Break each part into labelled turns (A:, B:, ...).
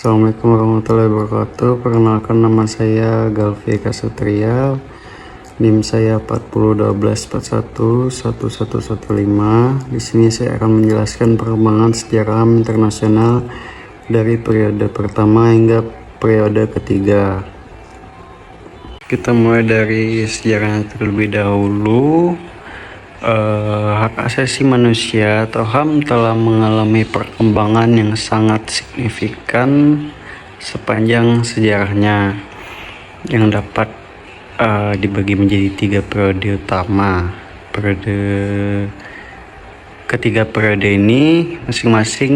A: Assalamualaikum warahmatullahi wabarakatuh. Perkenalkan, nama saya Galvi Kasutria. NIM saya 4012411115. Di sini saya akan menjelaskan perkembangan sejarah HAM internasional dari periode pertama hingga periode ketiga. Kita mulai dari sejarahnya terlebih dahulu. Hak asasi manusia atau HAM telah mengalami perkembangan yang sangat signifikan sepanjang sejarahnya, yang dapat dibagi menjadi 3 periode utama. Ketiga periode ini masing-masing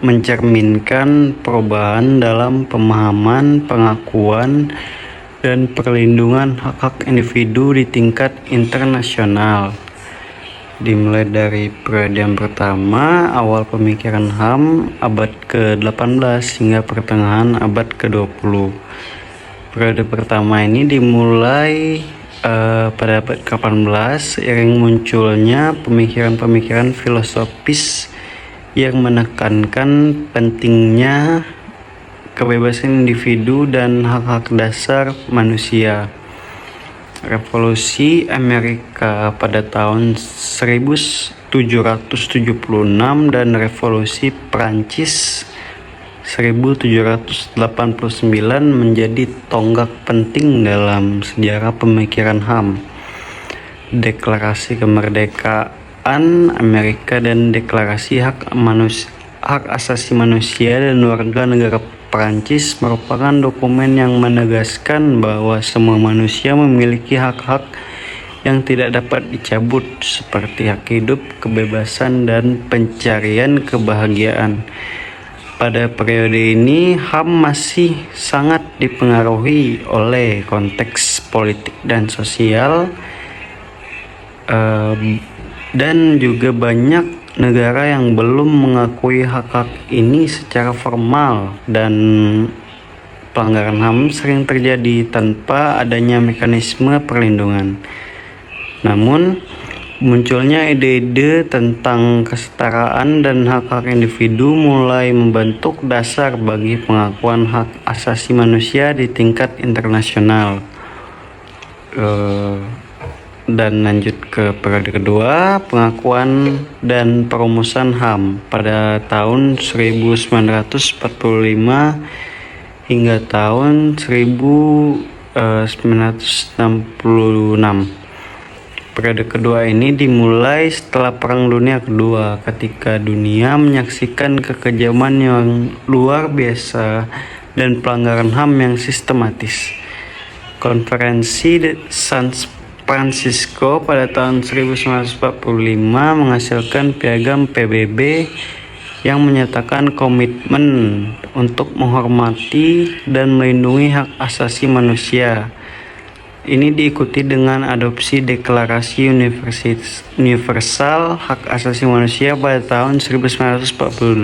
A: mencerminkan perubahan dalam pemahaman, pengakuan, dan perlindungan hak-hak individu di tingkat internasional. Dimulai dari periode yang pertama, awal pemikiran HAM abad ke-18 hingga pertengahan abad ke-20. Periode pertama ini dimulai pada abad ke-18 seiring munculnya pemikiran-pemikiran filosofis yang menekankan pentingnya kebebasan individu dan hak-hak dasar manusia. Revolusi Amerika pada tahun 1776 dan Revolusi Prancis 1789 menjadi tonggak penting dalam sejarah pemikiran HAM. Deklarasi Kemerdekaan Amerika dan Deklarasi Hak Asasi Manusia dan Warga Negara Perancis merupakan dokumen yang menegaskan bahwa semua manusia memiliki hak-hak yang tidak dapat dicabut, seperti hak hidup, kebebasan, dan pencarian kebahagiaan. Pada periode ini, HAM masih sangat dipengaruhi oleh konteks politik dan sosial, dan juga banyak negara yang belum mengakui hak-hak ini secara formal, dan pelanggaran HAM sering terjadi tanpa adanya mekanisme perlindungan. Namun, munculnya ide-ide tentang kesetaraan dan hak-hak individu mulai membentuk dasar bagi pengakuan hak asasi manusia di tingkat internasional. Dan lanjut ke periode kedua, pengakuan dan perumusan HAM pada tahun 1945 hingga tahun 1966. Periode kedua ini dimulai setelah Perang Dunia Kedua, ketika dunia menyaksikan kekejaman yang luar biasa dan pelanggaran HAM yang sistematis. Konferensi San Francisco pada tahun 1945 menghasilkan piagam PBB yang menyatakan komitmen untuk menghormati dan melindungi hak asasi manusia. Ini diikuti dengan adopsi Deklarasi Universal Hak Asasi Manusia pada tahun 1948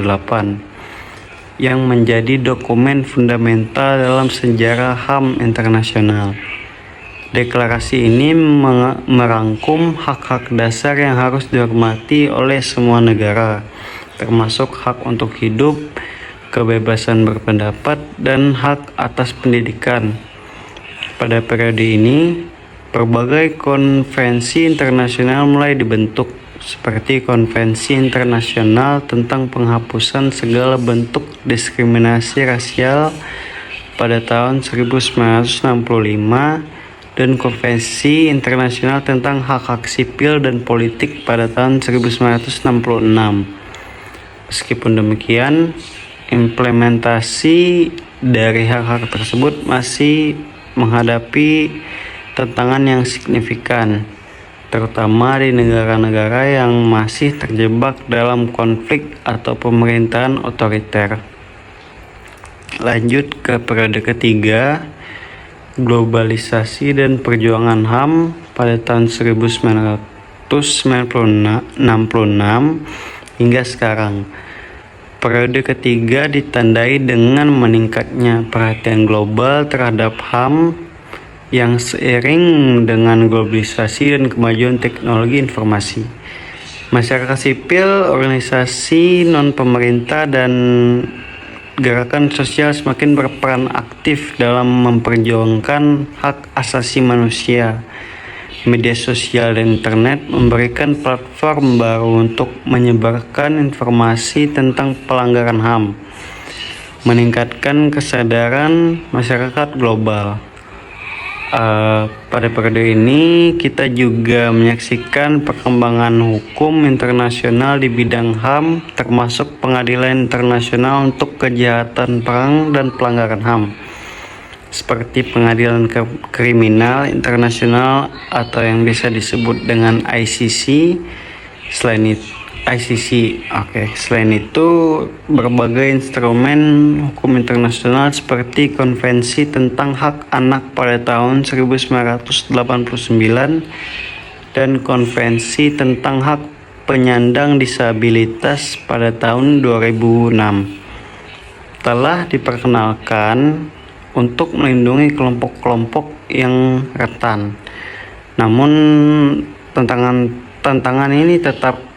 A: yang menjadi dokumen fundamental dalam sejarah HAM internasional. Deklarasi ini merangkum hak-hak dasar yang harus dihormati oleh semua negara, termasuk hak untuk hidup, kebebasan berpendapat, dan hak atas pendidikan. Pada periode ini, berbagai konvensi internasional mulai dibentuk, seperti Konvensi Internasional tentang Penghapusan Segala Bentuk Diskriminasi Rasial pada tahun 1965, dan Konvensi Internasional tentang Hak-Hak Sipil dan Politik pada tahun 1966. Meskipun demikian, implementasi dari hak-hak tersebut masih menghadapi tantangan yang signifikan, terutama di negara-negara yang masih terjebak dalam konflik atau pemerintahan otoriter. Lanjut ke periode ketiga, globalisasi dan perjuangan HAM pada tahun 1966 hingga sekarang. Periode ketiga ditandai dengan meningkatnya perhatian global terhadap HAM yang seiring dengan globalisasi dan kemajuan teknologi informasi. Masyarakat sipil, organisasi non-pemerintah, dan gerakan sosial semakin berperan aktif dalam memperjuangkan hak asasi manusia. Media sosial dan internet memberikan platform baru untuk menyebarkan informasi tentang pelanggaran HAM, meningkatkan kesadaran masyarakat global. Pada periode ini kita juga menyaksikan perkembangan hukum internasional di bidang HAM, termasuk Pengadilan Internasional untuk Kejahatan Perang dan Pelanggaran HAM, seperti Pengadilan Kriminal Internasional atau yang bisa disebut dengan ICC. Selain itu, berbagai instrumen hukum internasional seperti Konvensi tentang Hak Anak pada tahun 1989 dan Konvensi tentang Hak Penyandang Disabilitas pada tahun 2006 telah diperkenalkan untuk melindungi kelompok-kelompok yang rentan. Namun tantangan ini tetap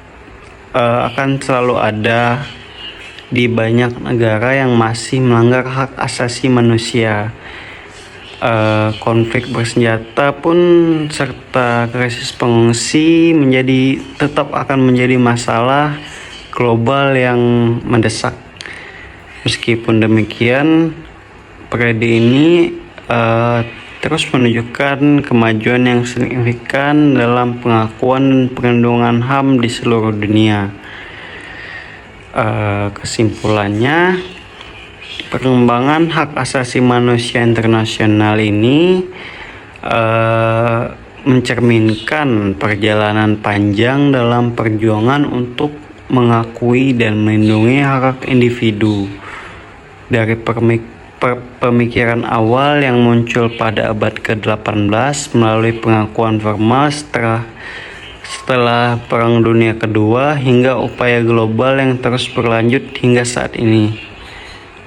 A: akan selalu ada di banyak negara yang masih melanggar hak asasi manusia. Konflik bersenjata pun serta krisis pengungsi tetap akan menjadi masalah global yang mendesak. Meskipun demikian, periode ini terus menunjukkan kemajuan yang signifikan dalam pengakuan dan perlindungan HAM di seluruh dunia. Kesimpulannya, perkembangan hak asasi manusia internasional ini mencerminkan perjalanan panjang dalam perjuangan untuk mengakui dan melindungi hak individu. Dari pemikiran awal yang muncul pada abad ke-18 melalui pengakuan formal setelah Perang Dunia Kedua hingga upaya global yang terus berlanjut hingga saat ini.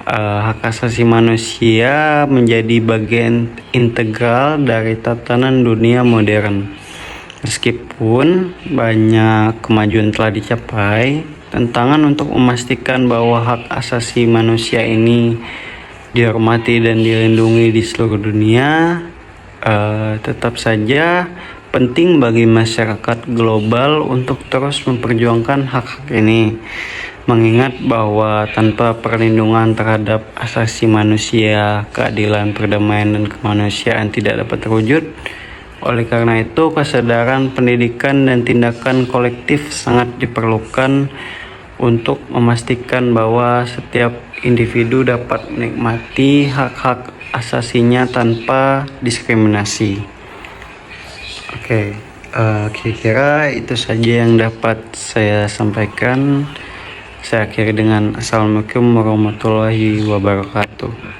A: Hak asasi manusia menjadi bagian integral dari tatanan dunia modern. Meskipun banyak kemajuan telah dicapai, tantangan untuk memastikan bahwa hak asasi manusia ini dihormati dan dilindungi di seluruh dunia tetap saja penting bagi masyarakat global untuk terus memperjuangkan hak-hak ini, mengingat bahwa tanpa perlindungan terhadap asasi manusia, keadilan, perdamaian, dan kemanusiaan tidak dapat terwujud. Oleh karena itu, kesadaran, pendidikan, dan tindakan kolektif sangat diperlukan untuk memastikan bahwa setiap individu dapat menikmati hak-hak asasinya tanpa diskriminasi. Kira-kira itu saja yang dapat saya sampaikan. Saya akhiri dengan Assalamualaikum warahmatullahi wabarakatuh.